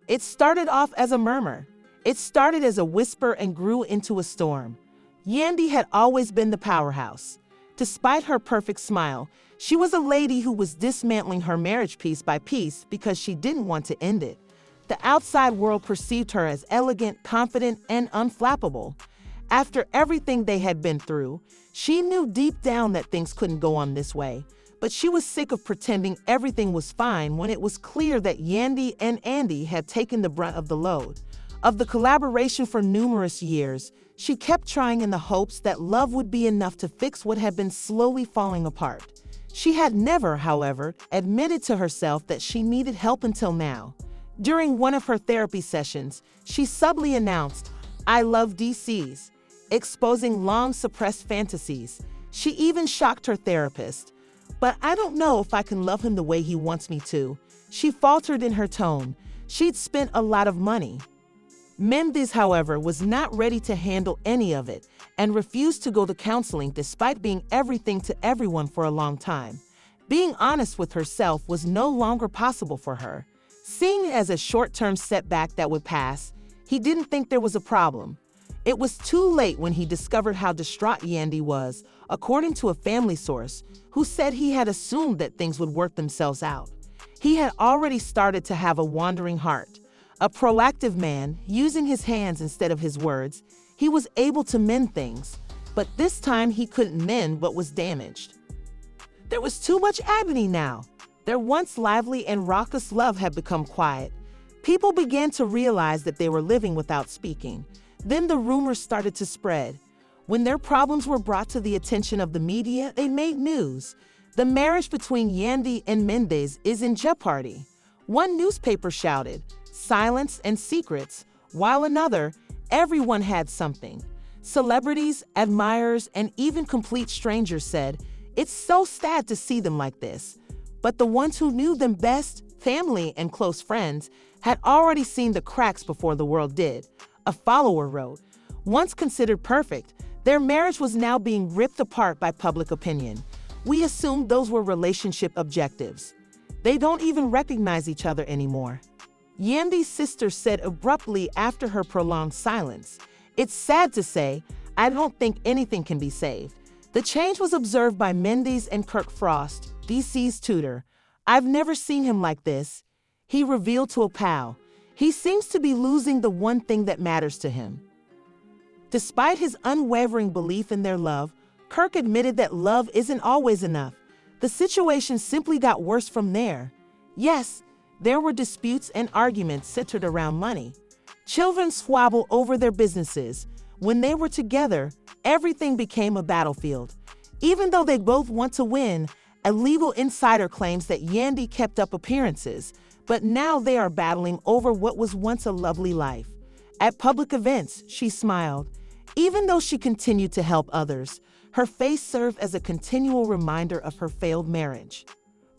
It started off as a murmur. It started as a whisper and grew into a storm. Yandy had always been the powerhouse. Despite her perfect smile, she was a lady who was dismantling her marriage piece by piece because she didn't want to end it. The outside world perceived her as elegant, confident, and unflappable. After everything they had been through, she knew deep down that things couldn't go on this way. But she was sick of pretending everything was fine when it was clear that Yandy and Andy had taken the brunt of the load. Of the collaboration for numerous years, she kept trying in the hopes that love would be enough to fix what had been slowly falling apart. She had never, however, admitted to herself that she needed help until now. During one of her therapy sessions, she subtly announced, "I love DCs," exposing long-suppressed fantasies. She even shocked her therapist. "But I don't know if I can love him the way he wants me to," she faltered in her tone. She'd spent a lot of money. Mendeecees, however, was not ready to handle any of it and refused to go to counseling despite being everything to everyone for a long time. Being honest with herself was no longer possible for her. Seeing it as a short-term setback that would pass, he didn't think there was a problem. It was too late when he discovered how distraught Yandy was, according to a family source who said he had assumed that things would work themselves out. He had already started to have a wandering heart. A proactive man, using his hands instead of his words, he was able to mend things. But this time he couldn't mend what was damaged. There was too much agony now. Their once lively and raucous love had become quiet. People began to realize that they were living without speaking. Then the rumors started to spread. When their problems were brought to the attention of the media, they made news. The marriage between Yandy and Mendeecees is in jeopardy. One newspaper shouted, "Silence and secrets," while another, "Everyone had something." Celebrities, admirers, and even complete strangers said, "It's so sad to see them like this." But the ones who knew them best, family and close friends, had already seen the cracks before the world did. A follower wrote, "Once considered perfect, their marriage was now being ripped apart by public opinion. We assumed those were relationship objectives. They don't even recognize each other anymore." Yandy's sister said abruptly after her prolonged silence, "It's sad to say, I don't think anything can be saved." The change was observed by Mendeecees and Kirk Frost, DC's tutor. "I've never seen him like this," he revealed to a pal. "He seems to be losing the one thing that matters to him." Despite his unwavering belief in their love, Kirk admitted that love isn't always enough. The situation simply got worse from there. Yes, there were disputes and arguments centered around money. Children squabbled over their businesses. When they were together, everything became a battlefield. Even though they both want to win, a legal insider claims that Yandy kept up appearances, but now they are battling over what was once a lovely life. At public events, she smiled. Even though she continued to help others, her face served as a continual reminder of her failed marriage.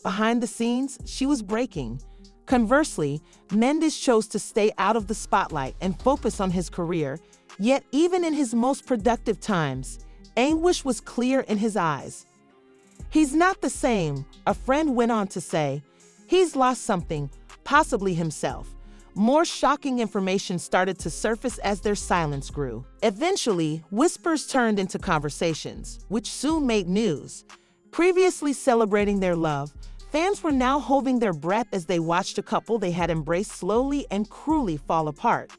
Behind the scenes, she was breaking. Conversely, Mendeecees chose to stay out of the spotlight and focus on his career, yet even in his most productive times, anguish was clear in his eyes. "He's not the same," a friend went on to say. "He's lost something, possibly himself." More shocking information started to surface as their silence grew. Eventually, whispers turned into conversations, which soon made news. Previously celebrating their love, fans were now holding their breath as they watched a couple they had embraced slowly and cruelly fall apart.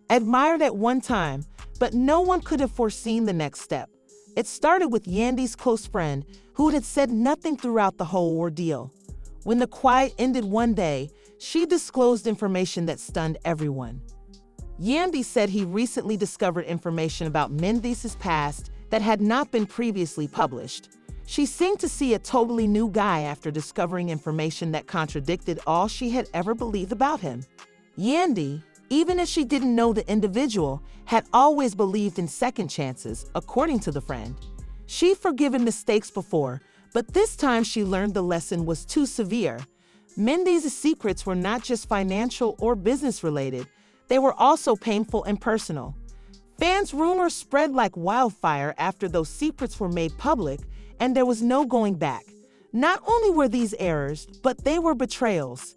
Admired at one time, but no one could have foreseen the next step. It started with Yandy's close friend, who had said nothing throughout the whole ordeal. When the quiet ended one day, she disclosed information that stunned everyone. Yandy said he recently discovered information about Mendeecees' past that had not been previously published. She seemed to see a totally new guy after discovering information that contradicted all she had ever believed about him. Yandy, even if she didn't know the individual, had always believed in second chances, according to the friend. She'd forgiven mistakes before, but this time she learned the lesson was too severe. Mendeecees' secrets were not just financial or business related, they were also painful and personal. Fans' rumors spread like wildfire after those secrets were made public, and there was no going back. Not only were these errors, but they were betrayals.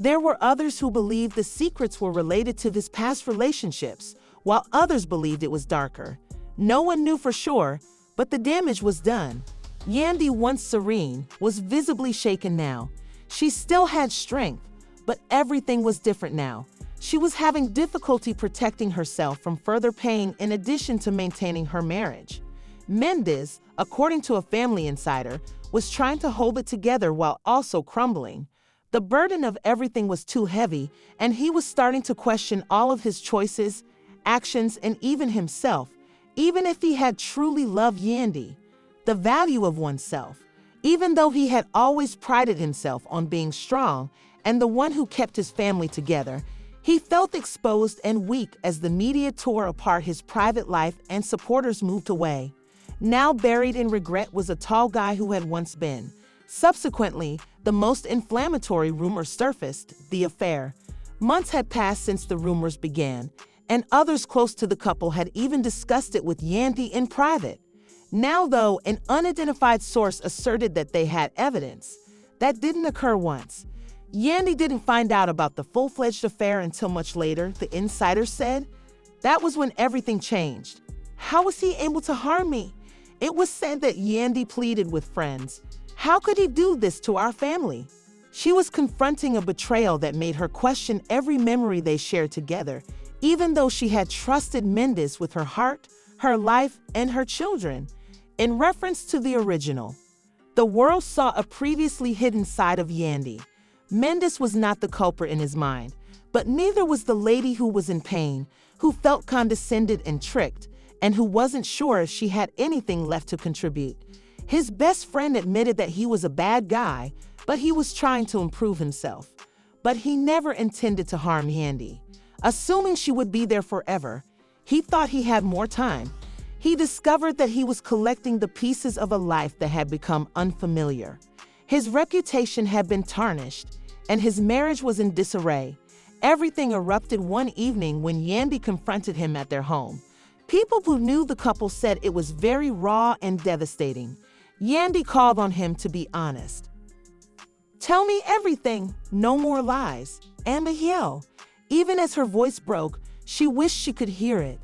There were others who believed the secrets were related to his past relationships, while others believed it was darker. No one knew for sure, but the damage was done. Yandy, once serene, was visibly shaken now. She still had strength, but everything was different now. She was having difficulty protecting herself from further pain in addition to maintaining her marriage. Mendeecees, according to a family insider, was trying to hold it together while also crumbling. The burden of everything was too heavy, and he was starting to question all of his choices, actions, and even himself, even if he had truly loved Yandy. The value of oneself. Even though he had always prided himself on being strong and the one who kept his family together, he felt exposed and weak as the media tore apart his private life and supporters moved away. Now buried in regret was a tall guy who had once been. Subsequently, the most inflammatory rumor surfaced, the affair. Months had passed since the rumors began, and others close to the couple had even discussed it with Yandy in private. Now, though, an unidentified source asserted that they had evidence. That didn't occur once. Yandy didn't find out about the full-fledged affair until much later, the insider said. That was when everything changed. How was he able to harm me? It was said that Yandy pleaded with friends. How could he do this to our family? She was confronting a betrayal that made her question every memory they shared together, even though she had trusted Mendeecees with her heart, her life, and her children. In reference to the original, the world saw a previously hidden side of Yandy. Mendeecees was not the culprit in his mind, but neither was the lady who was in pain, who felt condescended and tricked, and who wasn't sure if she had anything left to contribute. His best friend admitted that he was a bad guy, but he was trying to improve himself. But he never intended to harm Yandy. Assuming she would be there forever, he thought he had more time. He discovered that he was collecting the pieces of a life that had become unfamiliar. His reputation had been tarnished, and his marriage was in disarray. Everything erupted one evening when Yandy confronted him at their home. People who knew the couple said it was very raw and devastating. Yandy called on him to be honest. "Tell me everything, no more lies," and yell. Even as her voice broke, she wished she could hear it.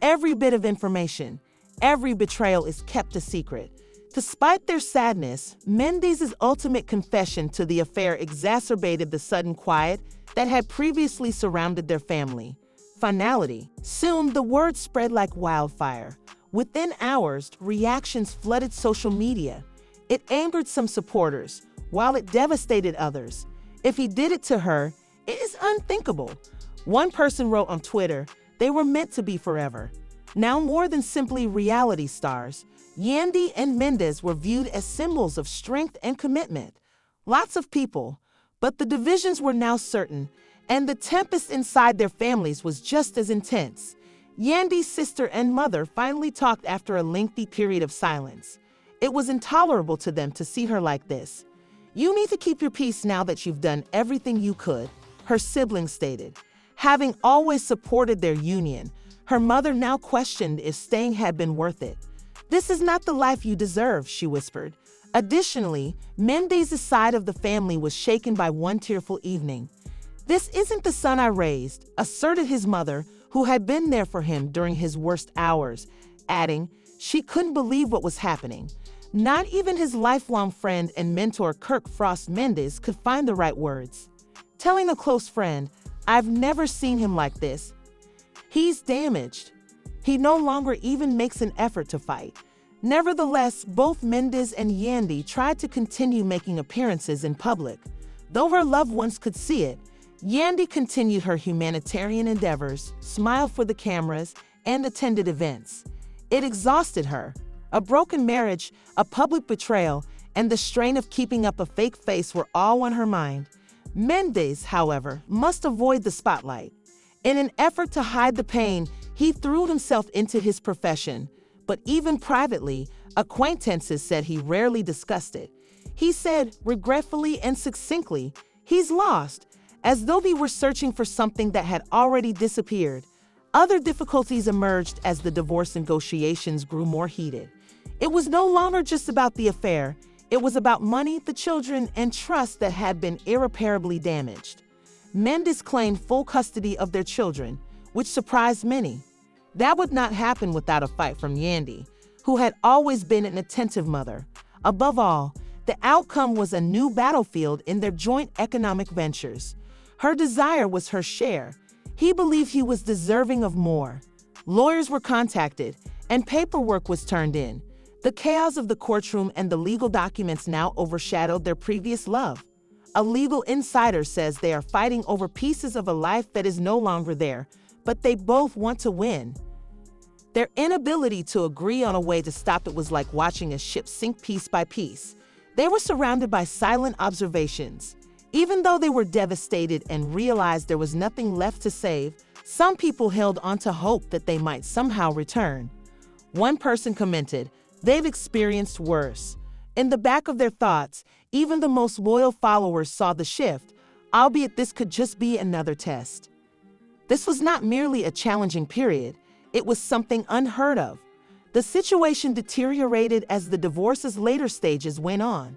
Every bit of information, every betrayal is kept a secret. Despite their sadness, Mendeecees' ultimate confession to the affair exacerbated the sudden quiet that had previously surrounded their family. Finality. Soon, the word spread like wildfire. Within hours, reactions flooded social media. It angered some supporters, while it devastated others. If he did it to her, it is unthinkable. One person wrote on Twitter, they were meant to be forever. Now more than simply reality stars, Yandy and Mendeecees were viewed as symbols of strength and commitment. Lots of people, but the divisions were now certain, and the tempest inside their families was just as intense. Yandy's sister and mother finally talked after a lengthy period of silence. It was intolerable to them to see her like this. "You need to keep your peace now that you've done everything you could," her siblings stated. Having always supported their union, her mother now questioned if staying had been worth it. "This is not the life you deserve," she whispered. Additionally, Mendeecees' side of the family was shaken by one tearful evening. "This isn't the son I raised," asserted his mother, who had been there for him during his worst hours, adding she couldn't believe what was happening. Not even his lifelong friend and mentor Kirk Frost Mendeecees could find the right words. Telling a close friend, "I've never seen him like this. He's damaged." He no longer even makes an effort to fight. Nevertheless, both Mendeecees and Yandy tried to continue making appearances in public. Though her loved ones could see it, Yandy continued her humanitarian endeavors, smiled for the cameras, and attended events. It exhausted her. A broken marriage, a public betrayal, and the strain of keeping up a fake face were all on her mind. Mendeecees, however, must avoid the spotlight. In an effort to hide the pain, he threw himself into his profession. But even privately, acquaintances said he rarely discussed it. He said, regretfully and succinctly, he's lost, as though he were searching for something that had already disappeared. Other difficulties emerged as the divorce negotiations grew more heated. It was no longer just about the affair. It was about money, the children, and trust that had been irreparably damaged. Mendeecees claimed full custody of their children, which surprised many. That would not happen without a fight from Yandy, who had always been an attentive mother. Above all, the outcome was a new battlefield in their joint economic ventures. Her desire was her share. He believed he was deserving of more. Lawyers were contacted, and paperwork was turned in. The chaos of the courtroom and the legal documents now overshadowed their previous love. A legal insider says they are fighting over pieces of a life that is no longer there, but they both want to win. Their inability to agree on a way to stop it was like watching a ship sink piece by piece. They were surrounded by silent observations. Even though they were devastated and realized there was nothing left to save, some people held on to hope that they might somehow return. One person commented, "They've experienced worse." In the back of their thoughts, even the most loyal followers saw the shift, albeit this could just be another test. This was not merely a challenging period, it was something unheard of. The situation deteriorated as the divorce's later stages went on.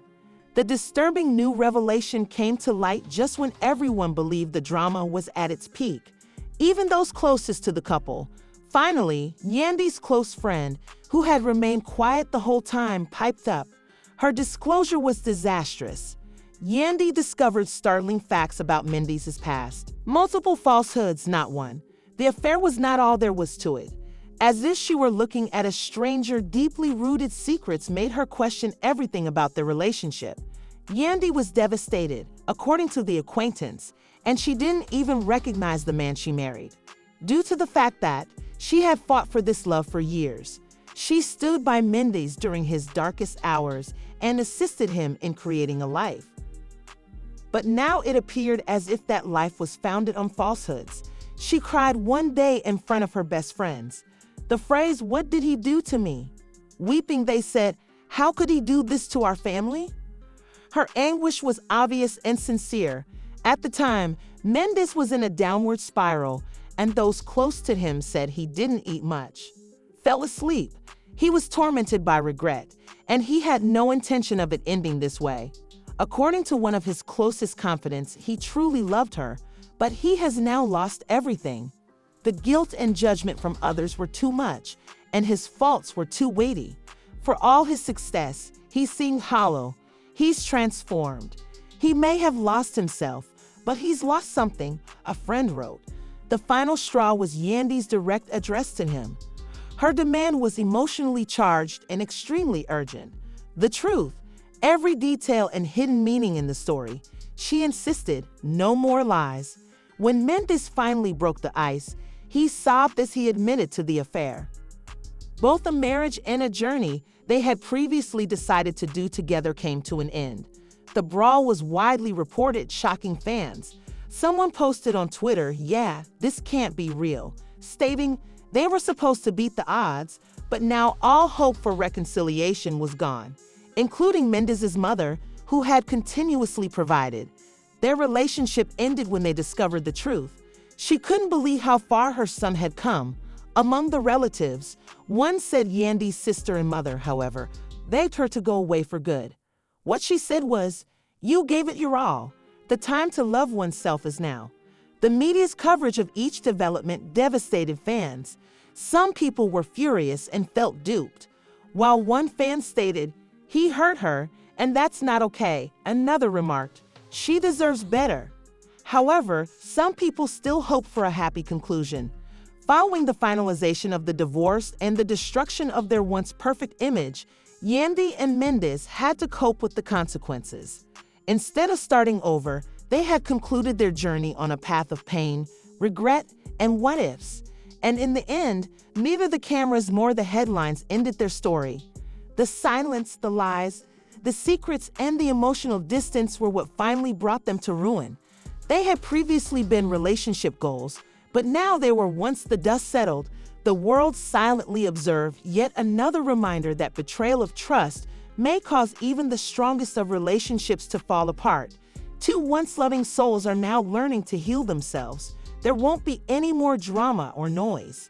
The disturbing new revelation came to light just when everyone believed the drama was at its peak, even those closest to the couple. Finally, Yandy's close friend, who had remained quiet the whole time, piped up. Her disclosure was disastrous. Yandy discovered startling facts about Mendeecees' past. Multiple falsehoods, not one. The affair was not all there was to it. As if she were looking at a stranger, deeply rooted secrets made her question everything about their relationship. Yandy was devastated, according to the acquaintance, and she didn't even recognize the man she married. Due to the fact that she had fought for this love for years, she stood by Mendeecees during his darkest hours and assisted him in creating a life. But now it appeared as if that life was founded on falsehoods. She cried one day in front of her best friends. The phrase, "What did he do to me?" Weeping, they said, "How could he do this to our family?" Her anguish was obvious and sincere. At the time, Mendeecees was in a downward spiral, and those close to him said he didn't eat much, fell asleep. He was tormented by regret, and he had no intention of it ending this way. According to one of his closest confidants, he truly loved her, but he has now lost everything. The guilt and judgment from others were too much, and his faults were too weighty. For all his success, he seemed hollow. He's transformed. He may have lost himself, but he's lost something, a friend wrote. The final straw was Yandy's direct address to him. Her demand was emotionally charged and extremely urgent. The truth, every detail and hidden meaning in the story. She insisted, no more lies. When Mendeecees finally broke the ice, he sobbed as he admitted to the affair. Both a marriage and a journey they had previously decided to do together came to an end. The brawl was widely reported, shocking fans. Someone posted on Twitter, "Yeah, this can't be real," stating they were supposed to beat the odds, but now all hope for reconciliation was gone, including Mendeecees' mother, who had continuously provided. Their relationship ended when they discovered the truth. She couldn't believe how far her son had come. Among the relatives, one said Yandy's sister and mother, however, begged her to go away for good. What she said was, "You gave it your all. The time to love oneself is now." The media's coverage of each development devastated fans. Some people were furious and felt duped, while one fan stated, "He hurt her, and that's not okay." Another remarked, "She deserves better." However, some people still hope for a happy conclusion. Following the finalization of the divorce and the destruction of their once perfect image, Yandy and Mendeecees had to cope with the consequences. Instead of starting over, they had concluded their journey on a path of pain, regret, and what-ifs. And in the end, neither the cameras nor the headlines ended their story. The silence, the lies, the secrets, and the emotional distance were what finally brought them to ruin. They had previously been relationship goals, but now they were, once the dust settled, the world silently observed yet another reminder that betrayal of trust may cause even the strongest of relationships to fall apart. Two once loving souls are now learning to heal themselves. There won't be any more drama or noise.